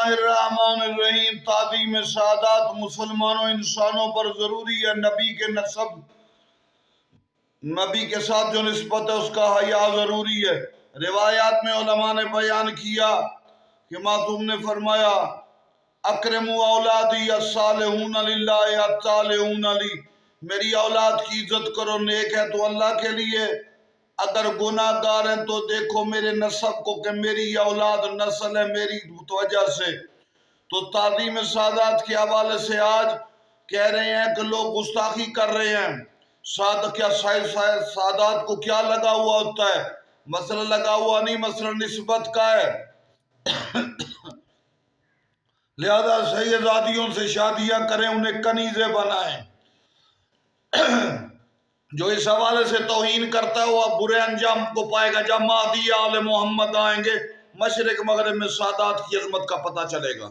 الرحمن الرحیم۔ تعظیم سادات مسلمانوں انسانوں پر ضروری ہے۔ نبی کے نسب، نبی کے ساتھ جو نسبت ہے اس کا حیا ضروری ہے۔ روایات میں علماء نے بیان کیا کہ معصوم نے فرمایا اکرموا اولادی الصالحون للہ الصالحون لی، میری اولاد کی عزت کرو، نیک ہے تو اللہ کے لیے، اگر گناہ گار ہیں تو دیکھو میرے نسب کو کہ میری یہ اولاد نسل ہے میری وجہ سے۔ تو تعظیم سادات کے حوالے سے آج کہہ رہے ہیں کہ لوگ گستاخی کر رہے ہیں۔ سادات کو کیا لگا ہوا ہوتا ہے؟ مسئلہ لگا ہوا نہیں، مسئلہ نسبت کا ہے۔ لہذا شہزادیوں سے شادیاں کریں، انہیں کنیزیں بنائیں۔ جو اس حوالے سے توہین کرتا ہے وہ اب برے انجام کو پائے گا۔ جب مہدی آل محمد آئیں گے، مشرق مغرب میں سادات کی عظمت کا پتہ چلے گا۔